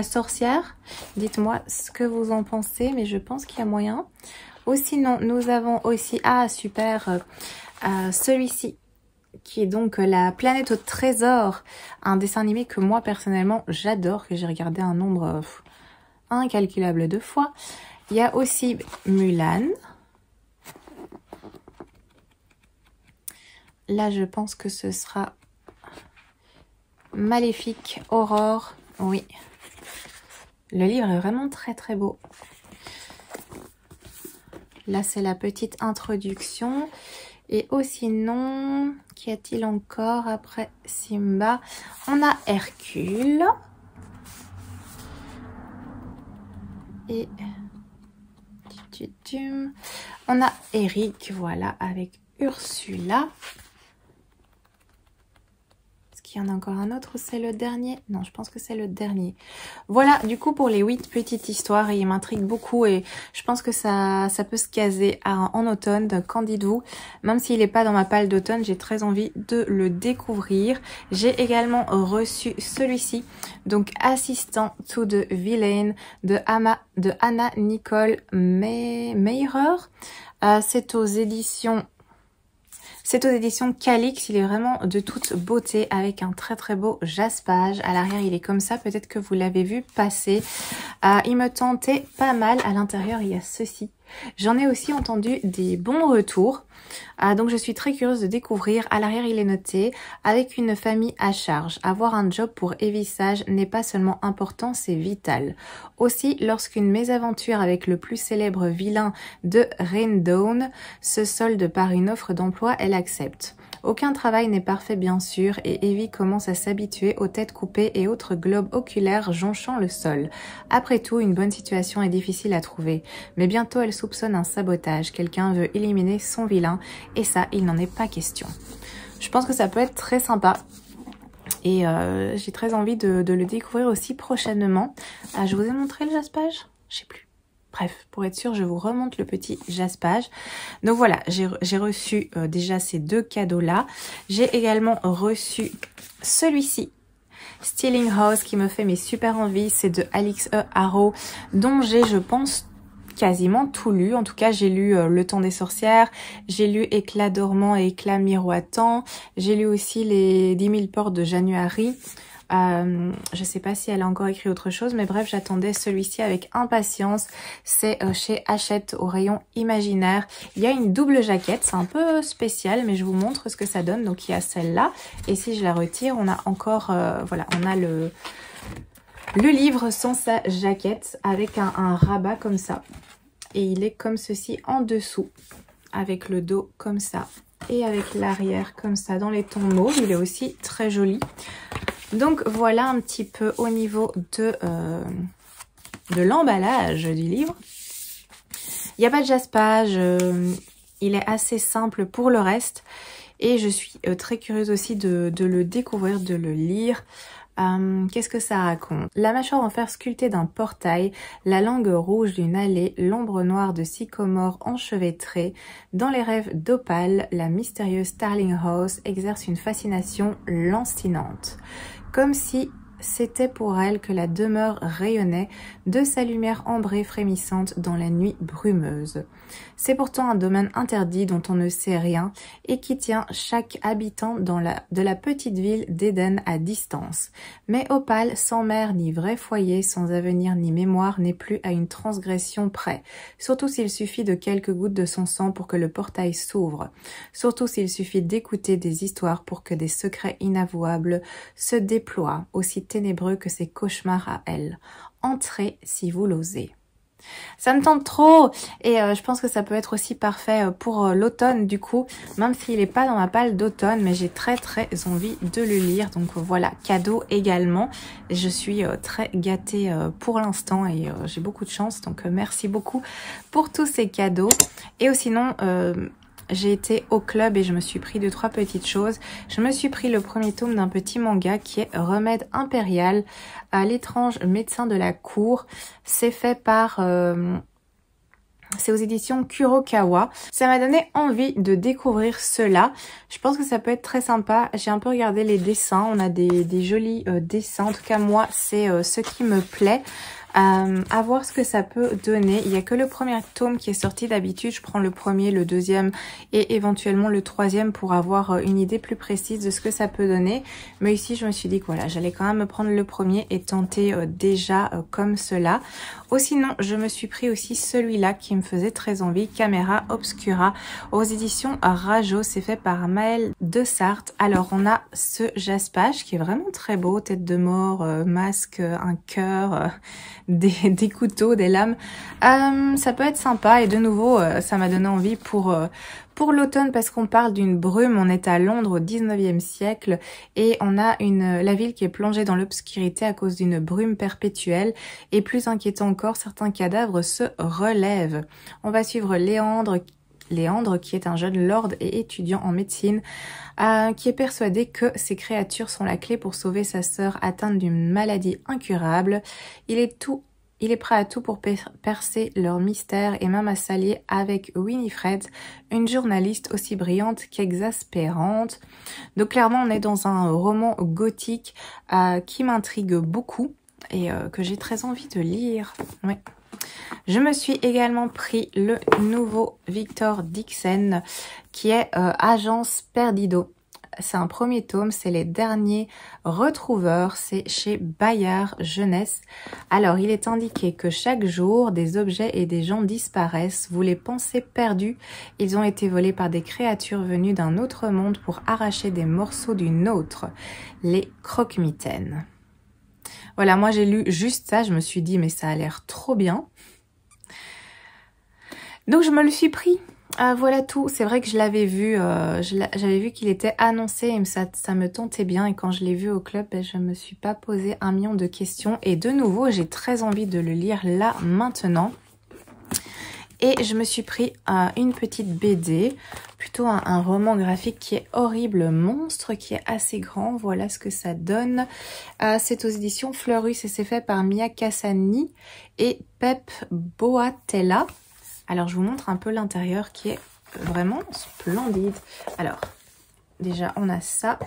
sorcière? Dites-moi ce que vous en pensez, mais je pense qu'il y a moyen. Ou sinon, nous avons aussi, ah super, celui-ci, qui est donc La planète au trésor, un dessin animé que moi personnellement j'adore, que j'ai regardé un nombre incalculable de fois. Il y a aussi Mulan. Là je pense que ce sera Maléfique, Aurore, oui. Le livre est vraiment très très beau. Là c'est la petite introduction. Et aussi non, qu'y a-t-il encore après Simba? On a Hercule. Et on a Eric, voilà, avec Ursula. Il y en a encore un autre ou c'est le dernier? Non, je pense que c'est le dernier. Voilà, du coup, pour les 8 petites histoires, et il m'intrigue beaucoup et je pense que ça peut se caser en automne. Donc, qu'en dites-vous? Même s'il n'est pas dans ma palle d'automne, j'ai très envie de le découvrir. J'ai également reçu celui-ci, donc Assistant to the Villain de Anna Nicole Meirer. C'est aux éditions Calix. Il est vraiment de toute beauté avec un très très beau jaspage. À l'arrière, il est comme ça. Peut-être que vous l'avez vu passer. Il me tentait pas mal. À l'intérieur, il y a ceci. J'en ai aussi entendu des bons retours. Donc je suis très curieuse de découvrir. À l'arrière il est noté: avec une famille à charge, avoir un job pour Evie-Sage n'est pas seulement important, c'est vital. Aussi, lorsqu'une mésaventure avec le plus célèbre vilain de Raindawn se solde par une offre d'emploi, elle accepte. Aucun travail n'est parfait bien sûr, et Evie commence à s'habituer aux têtes coupées et autres globes oculaires jonchant le sol. Après tout, une bonne situation est difficile à trouver, mais bientôt elle soupçonne un sabotage, quelqu'un veut éliminer son vilain, et ça, il n'en est pas question. Je pense que ça peut être très sympa, et j'ai très envie de le découvrir aussi prochainement. Je vous ai montré le jaspage? Je sais plus. Bref, pour être sûr, je vous remonte le petit jaspage. Donc voilà, j'ai reçu déjà ces 2 cadeaux-là. J'ai également reçu celui-ci, Stealing House, qui me fait mes super envies. C'est de Alix E. Harrow, dont j'ai, je pense, quasiment tout lu. En tout cas, j'ai lu Le Temps des sorcières, j'ai lu Éclat dormant et Éclat miroitant, j'ai lu aussi les 10 000 portes de January. Je sais pas si elle a encore écrit autre chose, mais bref, j'attendais celui-ci avec impatience. C'est chez Hachette au rayon imaginaire. Il y a une double jaquette, c'est un peu spécial, mais je vous montre ce que ça donne. Donc il y a celle-là, et si je la retire, on a encore, voilà, on a le livre sans sa jaquette avec un rabat comme ça. Et il est comme ceci en dessous, avec le dos comme ça et avec l'arrière comme ça dans les tons mauves. Il est aussi très joli. Donc voilà un petit peu au niveau de l'emballage du livre. Il n'y a pas de jaspage, il est assez simple pour le reste. Et je suis très curieuse aussi de le découvrir, de le lire. Qu'est-ce que ça raconte? La mâchoire en fer sculptée d'un portail, la langue rouge d'une allée, l'ombre noire de sycomore enchevêtrée. Dans les rêves d'Opale, la mystérieuse Starling House exerce une fascination lancinante. Comme si c'était pour elle que la demeure rayonnait de sa lumière ambrée frémissante dans la nuit brumeuse. C'est pourtant un domaine interdit dont on ne sait rien et qui tient chaque habitant de la petite ville d'Éden à distance. Mais Opale, sans mère ni vrai foyer, sans avenir ni mémoire, n'est plus à une transgression près. Surtout s'il suffit de quelques gouttes de son sang pour que le portail s'ouvre. Surtout s'il suffit d'écouter des histoires pour que des secrets inavouables se déploient, aussi ténébreux que ses cauchemars à elle. Entrez si vous l'osez. Ça me tente trop et je pense que ça peut être aussi parfait pour l'automne du coup, même s'il n'est pas dans ma palle d'automne, mais j'ai très envie de le lire. Donc voilà, cadeau également. Je suis très gâtée pour l'instant et j'ai beaucoup de chance, donc merci beaucoup pour tous ces cadeaux. Et sinon, j'ai été au club et je me suis pris 2-3 petites choses. Je me suis pris le premier tome d'un petit manga qui est Remède impérial à l'étrange médecin de la cour. C'est fait par... c'est aux éditions Kurokawa. Ça m'a donné envie de découvrir cela. Je pense que ça peut être très sympa. J'ai un peu regardé les dessins. On a des jolis dessins. En tout cas, moi, c'est ce qui me plaît. À voir ce que ça peut donner. Il n'y a que le premier tome qui est sorti. D'habitude, je prends le premier, le deuxième et éventuellement le troisième pour avoir une idée plus précise de ce que ça peut donner. Mais ici, je me suis dit que voilà, j'allais quand même me prendre le premier et tenter déjà comme cela. Sinon, je me suis pris aussi celui-là qui me faisait très envie, Caméra Obscura, aux éditions Rajo. C'est fait par Maëlle de Sarthe. Alors, on a ce jaspage qui est vraiment très beau, tête de mort, masque, un cœur, des couteaux, des lames. Ça peut être sympa et de nouveau, ça m'a donné envie pour l'automne parce qu'on parle d'une brume. On est à Londres au 19e siècle et on a la ville qui est plongée dans l'obscurité à cause d'une brume perpétuelle. Et plus inquiétant encore, certains cadavres se relèvent. On va suivre Léandre qui est un jeune lord et étudiant en médecine qui est persuadé que ces créatures sont la clé pour sauver sa sœur atteinte d'une maladie incurable. Il est prêt à tout pour percer leur mystère et même à s'allier avec Winifred, une journaliste aussi brillante qu'exaspérante. Donc clairement, on est dans un roman gothique qui m'intrigue beaucoup et que j'ai très envie de lire. Ouais. Je me suis également pris le nouveau Victor Dixon qui est Agence Perdido. C'est un premier tome, c'est les derniers retrouveurs, c'est chez Bayard Jeunesse. Alors, il est indiqué que chaque jour, des objets et des gens disparaissent. Vous les pensez perdus, ils ont été volés par des créatures venues d'un autre monde pour arracher des morceaux d'une autre. Les croque-mitaines. Voilà, moi j'ai lu juste ça, je me suis dit mais ça a l'air trop bien. Donc je me le suis pris. Voilà tout. C'est vrai que je l'avais vu, j'avais vu qu'il était annoncé et ça me tentait bien. Et quand je l'ai vu au club, je me suis pas posé 1 million de questions. Et de nouveau, j'ai très envie de le lire là, maintenant. Et je me suis pris une petite BD, plutôt un roman graphique qui est Horrible Monstre, qui est assez grand. Voilà ce que ça donne. C'est aux éditions Fleurus et c'est fait par Mia Cassani et Pep Boatella. Alors, je vous montre un peu l'intérieur qui est vraiment splendide. Alors, déjà, on a ça.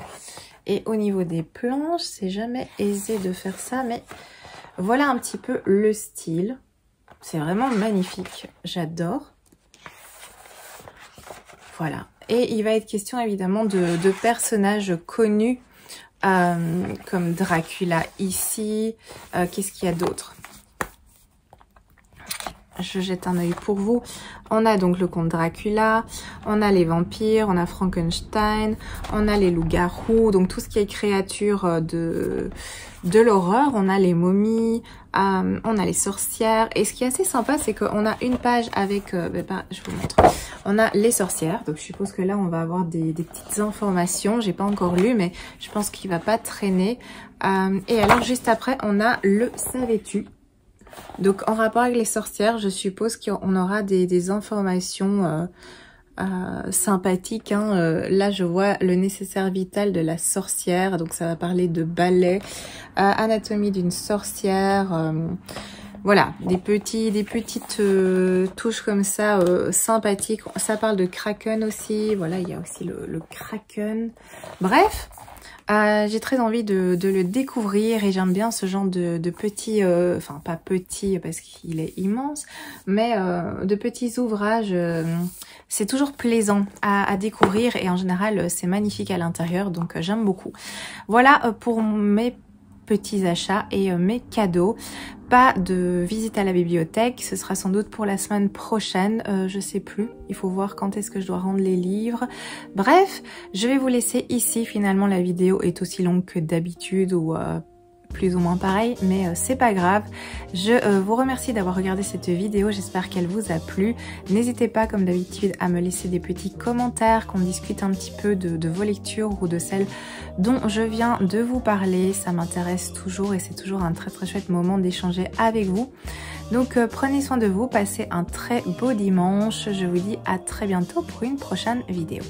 Et au niveau des planches, c'est jamais aisé de faire ça, mais voilà un petit peu le style. C'est vraiment magnifique. J'adore. Voilà. Et il va être question, évidemment, de personnages connus comme Dracula ici. Qu'est-ce qu'il y a d'autre? Je jette un œil pour vous. On a donc le comte Dracula, on a les vampires, on a Frankenstein, on a les loups-garous, donc tout ce qui est créature de l'horreur. On a les momies, on a les sorcières. Et ce qui est assez sympa, c'est qu'on a une page avec, je vous montre, on a les sorcières. Donc je suppose que là, on va avoir des petites informations. J'ai pas encore lu, mais je pense qu'il va pas traîner. Et alors, juste après, on a le savais-tu. Donc en rapport avec les sorcières, je suppose qu'on aura des informations sympathiques. Là je vois le nécessaire vital de la sorcière, donc ça va parler de balai, anatomie d'une sorcière, voilà, des petites touches comme ça sympathiques. Ça parle de kraken aussi, voilà, il y a aussi le kraken. Bref. J'ai très envie de le découvrir et j'aime bien ce genre de petits, enfin pas petits parce qu'il est immense, mais de petits ouvrages. C'est toujours plaisant à découvrir et en général c'est magnifique à l'intérieur, donc j'aime beaucoup. Voilà pour mes petits achats et mes cadeaux. Pas de visite à la bibliothèque, ce sera sans doute pour la semaine prochaine, je sais plus, il faut voir quand est-ce que je dois rendre les livres. Bref, je vais vous laisser ici, finalement la vidéo est aussi longue que d'habitude ou plus ou moins pareil, mais c'est pas grave. Je vous remercie d'avoir regardé cette vidéo, j'espère qu'elle vous a plu. N'hésitez pas comme d'habitude à me laisser des petits commentaires, qu'on discute un petit peu de vos lectures ou de celles dont je viens de vous parler. Ça m'intéresse toujours et c'est toujours un très chouette moment d'échanger avec vous. Donc prenez soin de vous, passez un très beau dimanche. Je vous dis à très bientôt pour une prochaine vidéo.